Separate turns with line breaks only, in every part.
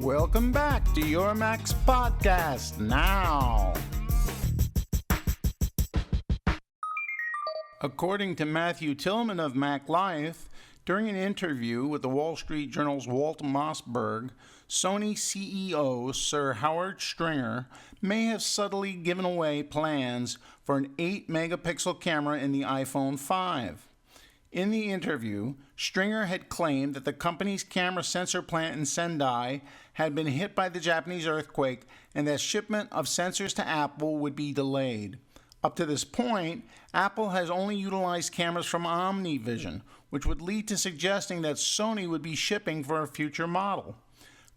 Welcome back to Your Mac's Podcast Now. According to Matthew Tillman of Mac Life, during an interview with the Wall Street Journal's Walt Mossberg, Sony CEO Sir Howard Stringer may have subtly given away plans for an 8-megapixel camera in the iPhone 5. In the interview, Stringer had claimed that the company's camera sensor plant in Sendai had been hit by the Japanese earthquake and that shipment of sensors to Apple would be delayed. Up to this point, Apple has only utilized cameras from OmniVision, which would lead to suggesting that Sony would be shipping for a future model.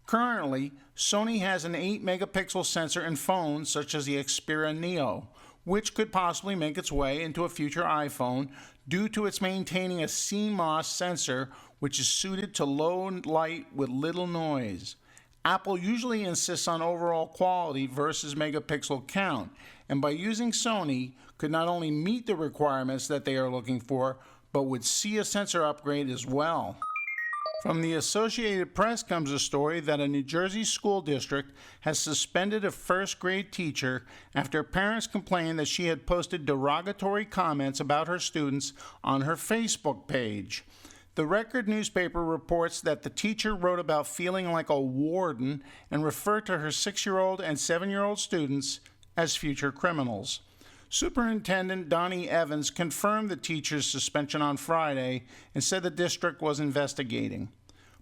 Currently, Sony has an 8-megapixel sensor in phones such as the Xperia Neo, which could possibly make its way into a future iPhone due to its maintaining a CMOS sensor which is suited to low light with little noise. Apple usually insists on overall quality versus megapixel count, and by using Sony, could not only meet the requirements that they are looking for, but would see a sensor upgrade as well. From the Associated Press comes a story that a New Jersey school district has suspended a first-grade teacher after parents complained that she had posted derogatory comments about her students on her Facebook page. The Record newspaper reports that the teacher wrote about feeling like a warden and referred to her 6-year-old and 7-year-old students as future criminals. Superintendent Donnie Evans confirmed the teacher's suspension on Friday and said the district was investigating.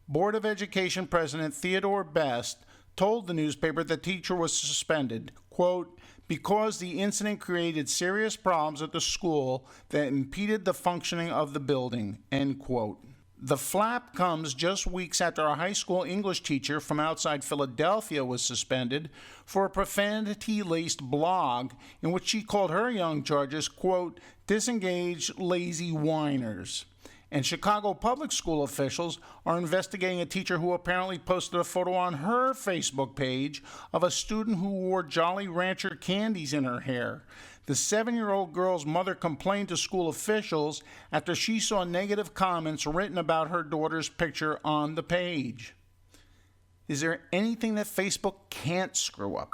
Board of Education President Theodore Best told the newspaper the teacher was suspended, quote, because the incident created serious problems at the school that impeded the functioning of the building, end quote. The flap comes just weeks after a high school English teacher from outside Philadelphia was suspended for a profanity-laced blog in which she called her young charges, quote, disengaged, lazy whiners. And Chicago public school officials are investigating a teacher who apparently posted a photo on her Facebook page of a student who wore Jolly Rancher candies in her hair. The 7-year-old girl's mother complained to school officials after she saw negative comments written about her daughter's picture on the page. Is there anything that Facebook can't screw up?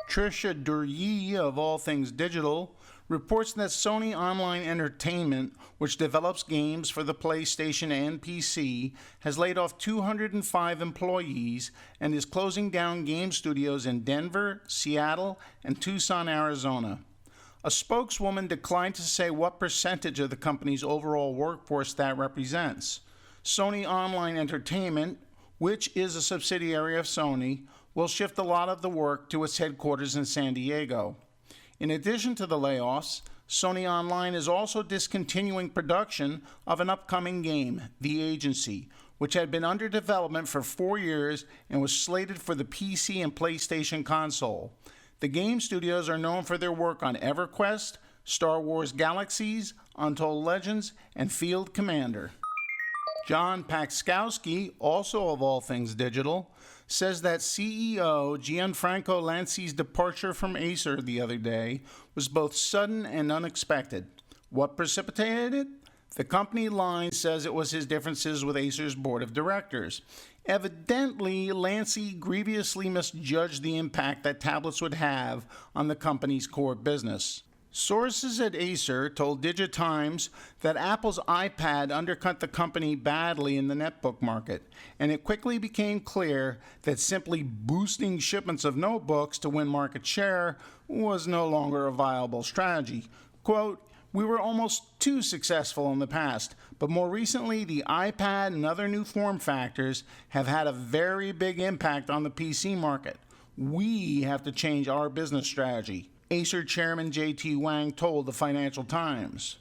Trisha Durye of All Things Digital reports that Sony Online Entertainment, which develops games for the PlayStation and PC, has laid off 205 employees and is closing down game studios in Denver, Seattle, and Tucson, Arizona. A spokeswoman declined to say what percentage of the company's overall workforce that represents. Sony Online Entertainment, which is a subsidiary of Sony, will shift a lot of the work to its headquarters in San Diego. In addition to the layoffs, Sony Online is also discontinuing production of an upcoming game, The Agency, which had been under development for 4 years and was slated for the PC and PlayStation console. The game studios are known for their work on EverQuest, Star Wars Galaxies, Untold Legends, and Field Commander. John Pakskowski, also of All Things Digital, says that CEO Gianfranco Lanci's departure from Acer the other day was both sudden and unexpected. What precipitated it? The company line says it was his differences with Acer's board of directors. Evidently, Lanci grievously misjudged the impact that tablets would have on the company's core business. Sources at Acer told DigiTimes that Apple's iPad undercut the company badly in the netbook market, and it quickly became clear that simply boosting shipments of notebooks to win market share was no longer a viable strategy. Quote, we were almost too successful in the past, but more recently the iPad and other new form factors have had a very big impact on the PC market. We have to change our business strategy, Acer Chairman J.T. Wang told the Financial Times.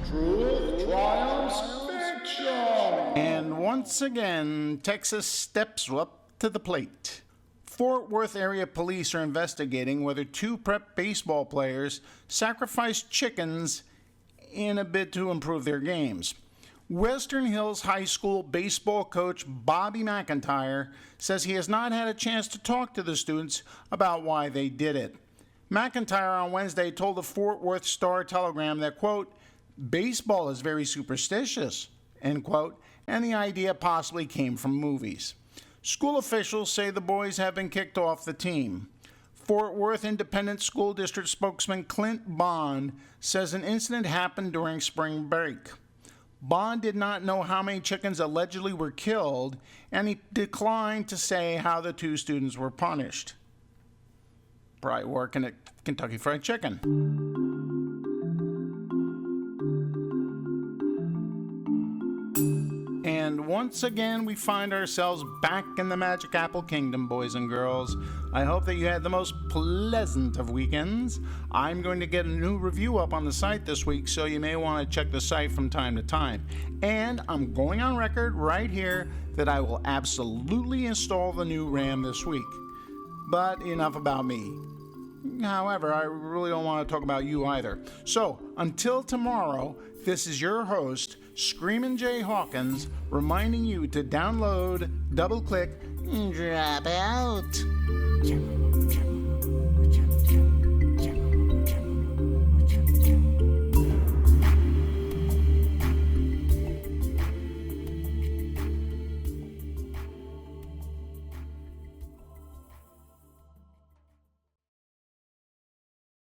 Truth triumphs fiction. And once again, Texas steps up to the plate. Fort Worth area police are investigating whether 2 prep baseball players sacrificed chickens in a bid to improve their games. Western Hills High School baseball coach Bobby McIntyre says he has not had a chance to talk to the students about why they did it. McIntyre on Wednesday told the Fort Worth Star-Telegram that, quote, Baseball is very superstitious, end quote, and the idea possibly came from movies. School officials say the boys have been kicked off the team. Fort Worth Independent School District spokesman Clint Bond says an incident happened during spring break. Bond did not know how many chickens allegedly were killed, and he declined to say how the two students were punished. Probably working at Kentucky Fried Chicken. And once again, we find ourselves back in the Magic Apple Kingdom, boys and girls. I hope that you had the most pleasant of weekends. I'm going to get a new review up on the site this week, so you may want to check the site from time to time. And I'm going on record right here that I will absolutely install the new RAM this week. But enough about me. However, I really don't want to talk about you either. So, until tomorrow, this is your host, Screamin' Jay Hawkins, reminding you to download, double-click, drop out.